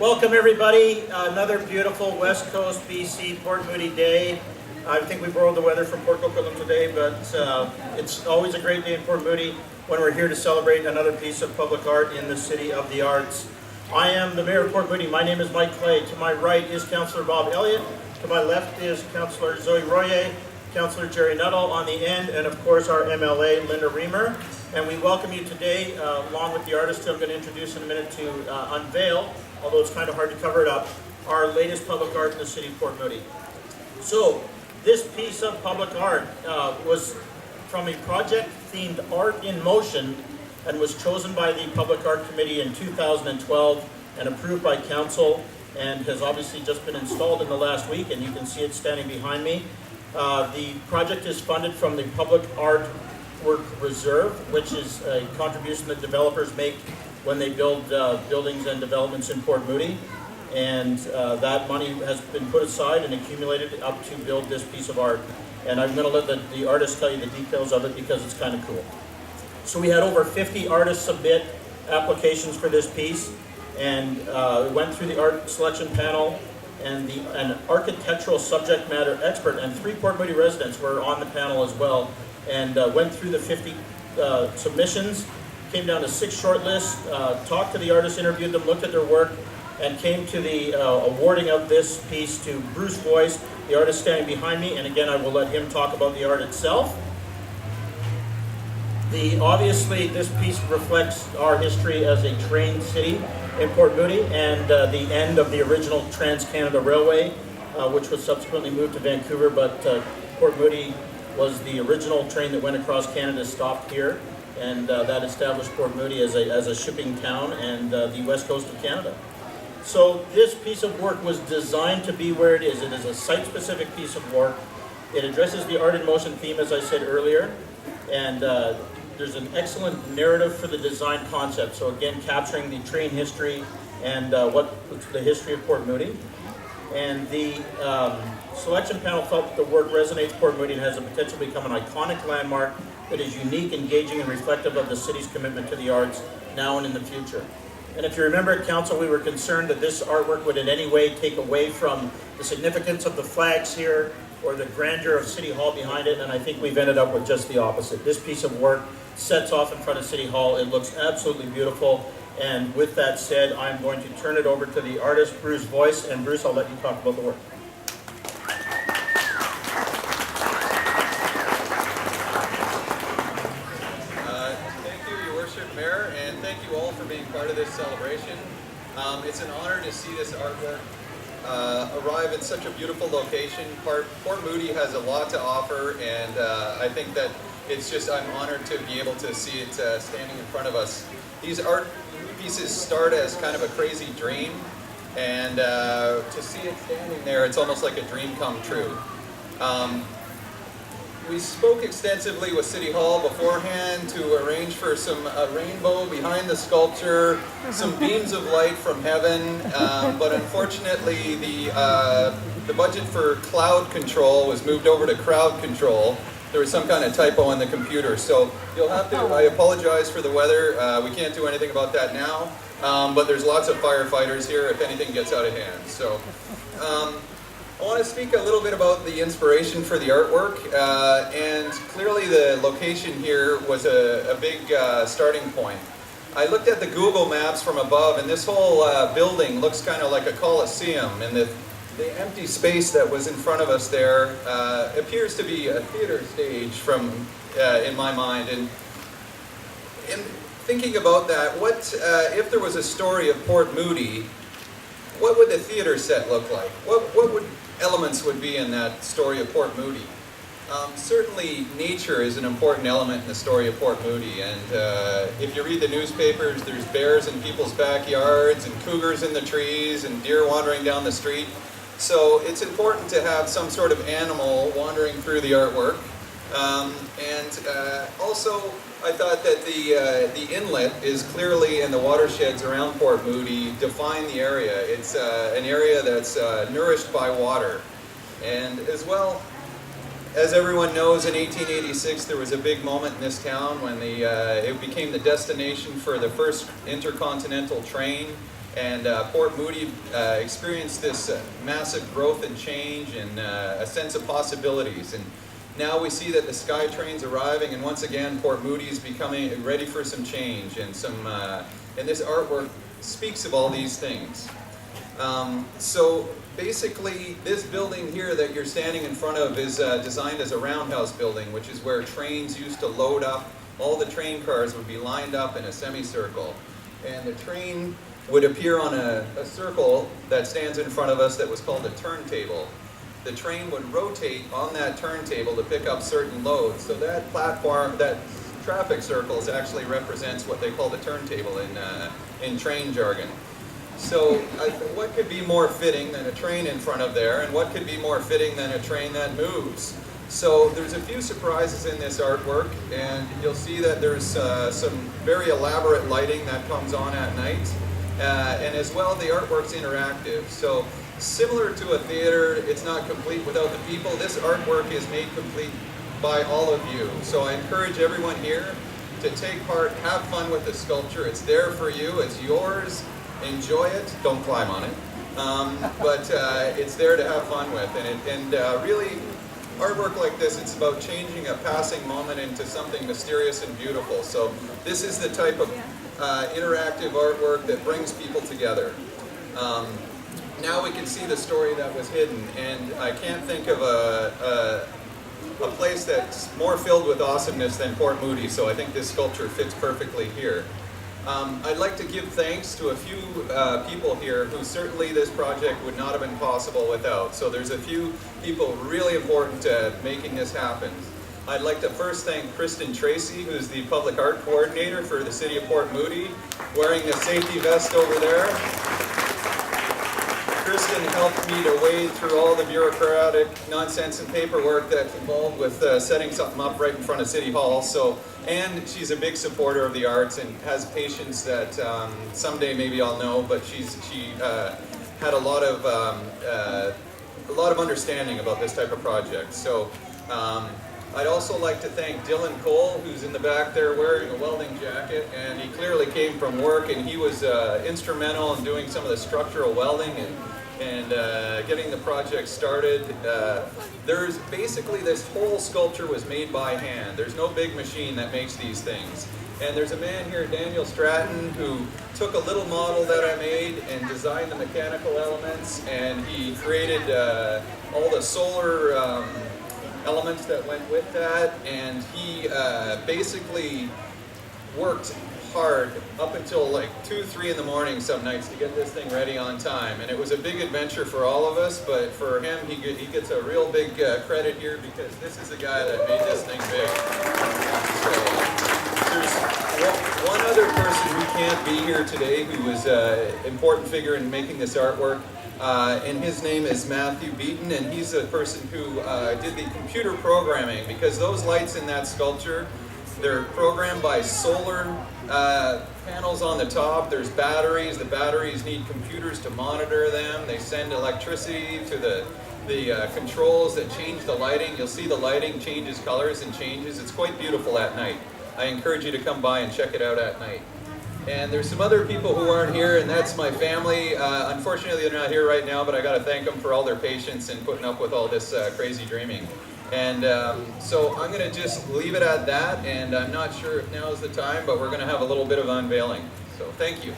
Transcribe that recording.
Welcome everybody. Another beautiful West Coast BC Port Moody day. I think we borrowed the weather from Port Coquitlam today, but it's always a great day in Port Moody when we're here to celebrate another piece of public art in the City of the Arts. I am the Mayor of Port Moody. My name is Mike Clay. To my right is Councillor Bob Elliott. To my left is Councillor Zoe Royer, Councillor Jerry Nuttall on the end, and of course our MLA, Linda Reamer. And we welcome you today, along with the artist who I'm going to introduce in a minute, to Unveil, although it's kind of hard to cover it up, our latest public art in the City of Port Moody. So, this piece of public art was from a project-themed Art in Motion and was chosen by the Public Art Committee in 2012 and approved by Council, and has obviously just been installed in the last week, and you can see it standing behind me. The project is funded from the Public Art Work Reserve, which is a contribution that developers make when they build buildings and developments in Port Moody. And that money has been put aside and accumulated up to build this piece of art. And I'm going to let the artist tell you the details of it because it's kind of cool. So we had over 50 artists submit applications for this piece, and it went through the art selection panel, and an architectural subject matter expert and 3 Port Moody residents were on the panel as well, and went through the 50 submissions, came down to 6 shortlists, talked to the artists, interviewed them, looked at their work, and came to the awarding of this piece to Bruce Voyce, the artist standing behind me, and again I will let him talk about the art itself. Obviously this piece reflects our history as a train city in Port Moody, and the end of the original Trans-Canada Railway, which was subsequently moved to Vancouver, but Port Moody was the original train that went across Canada, stopped here, and that established Port Moody as a shipping town and the west coast of Canada. So this piece of work was designed to be where it is. It is a site-specific piece of work. It addresses the art in motion theme, as I said earlier, and there's an excellent narrative for the design concept. So again, capturing the train history and the history of Port Moody. And the selection panel felt that the work resonates Port Moody and has the potential to become an iconic landmark that is unique, engaging, and reflective of the city's commitment to the arts now and in the future. And if you remember at Council, we were concerned that this artwork would in any way take away from the significance of the flags here or the grandeur of City Hall behind it, and I think we've ended up with just the opposite. This piece of work sets off in front of City Hall. It looks absolutely beautiful. And with that said, I'm going to turn it over to the artist, Bruce Voyce. And Bruce, I'll let you talk about the work. Thank you, Your Worship, Mayor, and thank you all for being part of this celebration. It's an honor to see this artwork arrive in such a beautiful location. Port Moody has a lot to offer, and I think that I'm honored to be able to see it standing in front of us. These art pieces start as kind of a crazy dream, and to see it standing there, it's almost like a dream come true. We spoke extensively with City Hall beforehand to arrange for some rainbow behind the sculpture, some beams of light from heaven, but unfortunately the budget for cloud control was moved over to crowd control. There was some kind of typo in the computer, so you'll have to, I apologize for the weather, we can't do anything about that now, but there's lots of firefighters here if anything gets out of hand. So, I want to speak a little bit about the inspiration for the artwork, and clearly the location here was a big starting point. I looked at the Google Maps from above, and this whole building looks kind of like a coliseum, and the empty space that was in front of us there appears to be a theater stage in my mind. And in thinking about that, what if there was a story of Port Moody, what would the theater set look like? What elements would be in that story of Port Moody? Certainly nature is an important element in the story of Port Moody, and if you read the newspapers, there's bears in people's backyards and cougars in the trees and deer wandering down the street. So it's important to have some sort of animal wandering through the artwork. Also, I thought that the inlet is clearly, and the watersheds around Port Moody define the area. It's an area that's nourished by water. And as well, as everyone knows, in 1886 there was a big moment in this town when it became the destination for the first intercontinental train. And Port Moody experienced this massive growth and change and a sense of possibilities. And now we see that the Sky Train's arriving, and once again, Port Moody is becoming ready for some change, and and this artwork speaks of all these things. So basically, this building here that you're standing in front of is designed as a roundhouse building, which is where trains used to load up. All the train cars would be lined up in a semicircle, and the train would appear on a circle that stands in front of us that was called a turntable. The train would rotate on that turntable to pick up certain loads. So that platform, that traffic circles actually represents what they call the turntable in train jargon. So what could be more fitting than a train in front of there, and what could be more fitting than a train that moves? So there's a few surprises in this artwork, and you'll see that there's some very elaborate lighting that comes on at night. And as well, the artwork's interactive. So similar to a theater, it's not complete without the people. This artwork is made complete by all of you. So I encourage everyone here to take part, have fun with the sculpture. It's there for you, it's yours, enjoy it, don't climb on it. But it's there to have fun with. And really, artwork like this, it's about changing a passing moment into something mysterious and beautiful. So this is the type of interactive artwork that brings people together. Now we can see the story that was hidden, and I can't think of a place that's more filled with awesomeness than Port Moody, so I think this sculpture fits perfectly here. I'd like to give thanks to a few people here who certainly this project would not have been possible without. So there's a few people really important to making this happen. I'd like to first thank Kristen Tracy, who's the Public Art Coordinator for the City of Port Moody, wearing the safety vest over there. Kristen helped me to wade through all the bureaucratic nonsense and paperwork that's involved with setting something up right in front of City Hall. And she's a big supporter of the arts and has patience that someday maybe I'll know, but she had a lot of understanding about this type of project. So I'd also like to thank Dylan Cole, who's in the back there wearing a welding jacket, and he clearly came from work, and he was instrumental in doing some of the structural welding and getting the project started. There's basically, this whole sculpture was made by hand. There's no big machine that makes these things. And there's a man here, Daniel Stratton, who took a little model that I made and designed the mechanical elements, and he created all the solar elements that went with that, and he basically worked hard up until like 2, 3 in the morning some nights to get this thing ready on time. And it was a big adventure for all of us, but for him, he gets a real big credit here, because this is the guy that made this thing big. So there's one other person who can't be here today who was an important figure in making this artwork. And his name is Matthew Beaton, and he's the person who did the computer programming, because those lights in that sculpture, they're programmed by solar panels on the top. There's batteries. The batteries need computers to monitor them. They send electricity to the controls that change the lighting. You'll see the lighting changes colors and changes. It's quite beautiful at night. I encourage you to come by and check it out at night. And there's some other people who aren't here, and that's my family. Unfortunately, they're not here right now, but I got to thank them for all their patience and putting up with all this crazy dreaming. And so I'm going to just leave it at that, and I'm not sure if now is the time, but we're going to have a little bit of unveiling. So thank you.